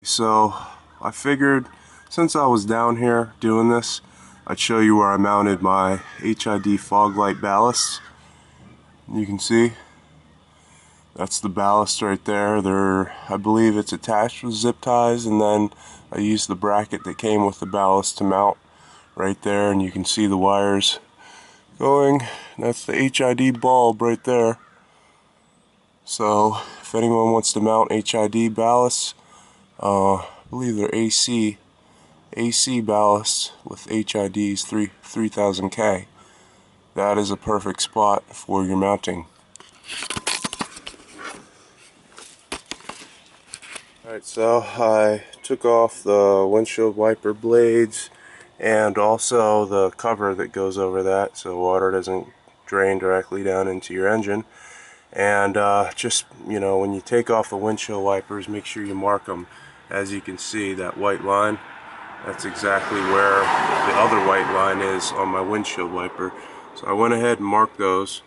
So I figured since I was down here doing this, I'd show you where I mounted my HID fog light ballast. You can see that's the ballast right there. I believe it's attached with zip ties, and then I used the bracket that came with the ballast to mount right there, and you can see the wires going. That's the HID bulb right there. So if anyone wants to mount HID ballasts, I believe they're AC ballast with HIDs 3000K. That is a perfect spot for your mounting. Alright, so I took off the windshield wiper blades and also the cover that goes over that so water doesn't drain directly down into your engine. And just, you know, when you take off the windshield wipers, make sure you mark them. As you can see, that white line, that's exactly where the other white line is on my windshield wiper. So I went ahead and marked those.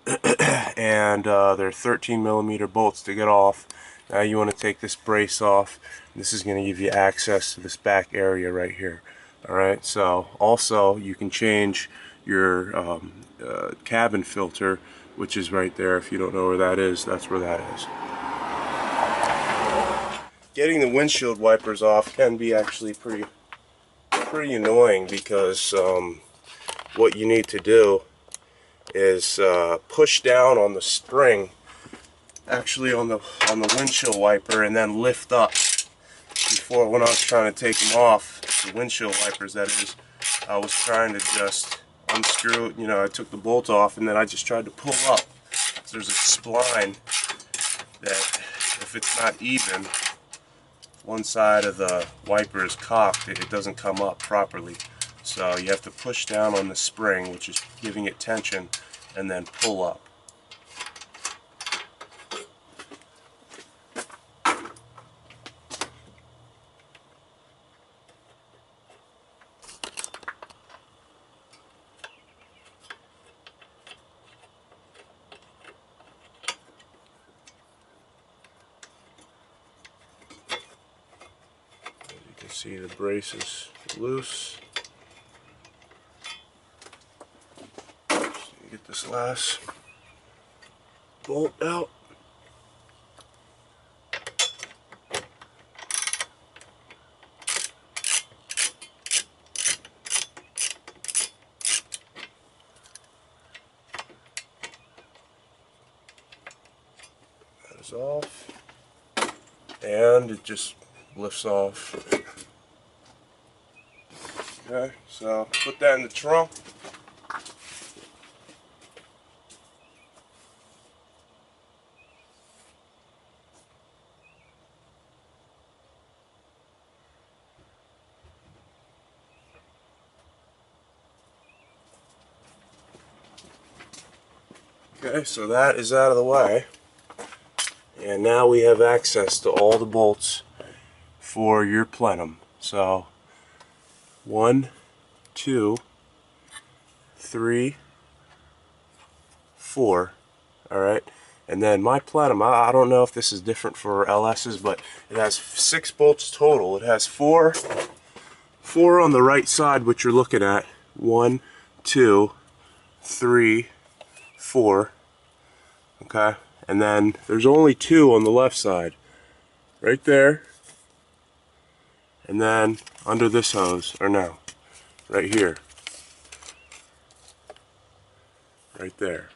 And they're 13mm bolts to get off. Now you want to take this brace off. This is going to give you access to this back area right here. Alright, so also you can change your cabin filter, which is right there. If you don't know where that is, that's where that is. Getting the windshield wipers off can be actually pretty annoying, because what you need to do is push down on the spring, actually on the windshield wiper, and then lift up. Before, when I was trying to take them off, the windshield wipers that is, I was trying to just unscrew, you know, I took the bolt off and then I just tried to pull up. So there's a spline that, if it's not even, one side of the wiper is cocked, it doesn't come up properly. So you have to push down on the spring, which is giving it tension, and then pull up. You can see the brace is loose. Just get this last bolt out. That is off, and it just lifts off. Okay, so put that in the trunk. Okay, so that is out of the way, and now we have access to all the bolts for your Plenum. So 1, 2, 3, 4. Alright, and then my Plenum, I don't know if this is different for LS's, but it has 6 bolts total. It has four on the right side, which you're looking at. 1, 2, 3, 4. Okay, and then there's only 2 on the left side, right there, and then under this hose, or no, right here, right there.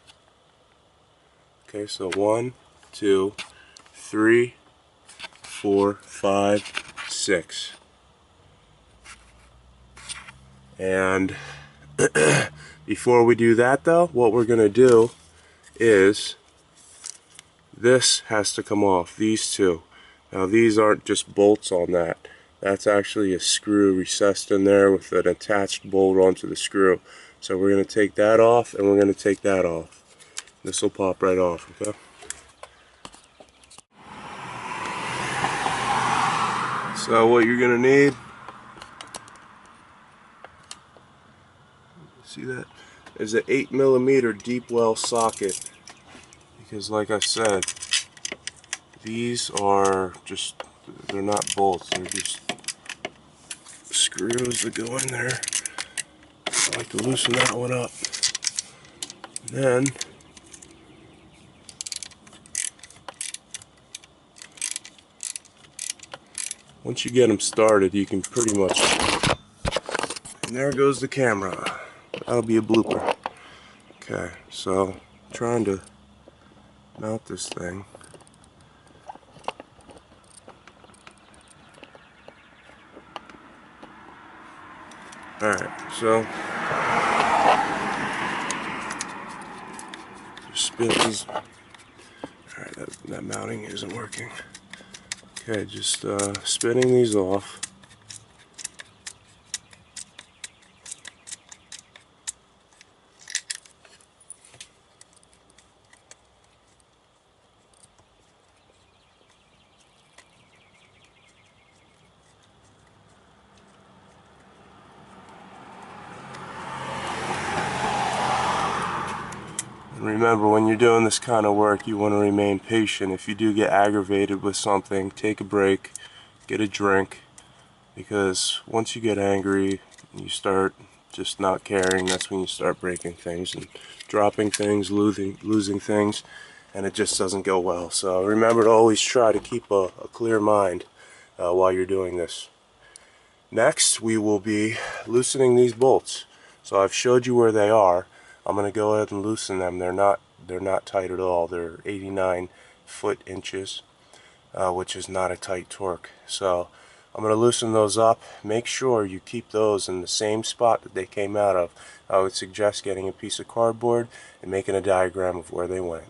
Okay, so 1, 2, 3, 4, 5, 6. And before we do that though, what we're going to do is this has to come off, these 2. Now these aren't just bolts on that. That's actually a screw recessed in there with an attached bolt onto the screw. So we're going to take that off, and we're going to take that off. This will pop right off, okay? So what you're going to need, see that, is an 8mm deep well socket. Because like I said, these are just they're not bolts, they're just screws that go in there. I like to loosen that one up. And then once you get them started, you can pretty much... And there goes the camera. That'll be a blooper. Okay, so trying to mount this thing. Alright, so just spin these. Alright, that mounting isn't working. Okay, just spinning these off. Remember, when you're doing this kind of work, you want to remain patient. If you do get aggravated with something, take a break, get a drink, because once you get angry, you start just not caring. That's when you start breaking things and dropping things, losing things, and it just doesn't go well. So remember to always try to keep a clear mind while you're doing this. Next, we will be loosening these bolts. So I've showed you where they are. I'm going to go ahead and loosen them. They're not tight at all. They're 89 foot-inches, which is not a tight torque. So I'm going to loosen those up. Make sure you keep those in the same spot that they came out of. I would suggest getting a piece of cardboard and making a diagram of where they went.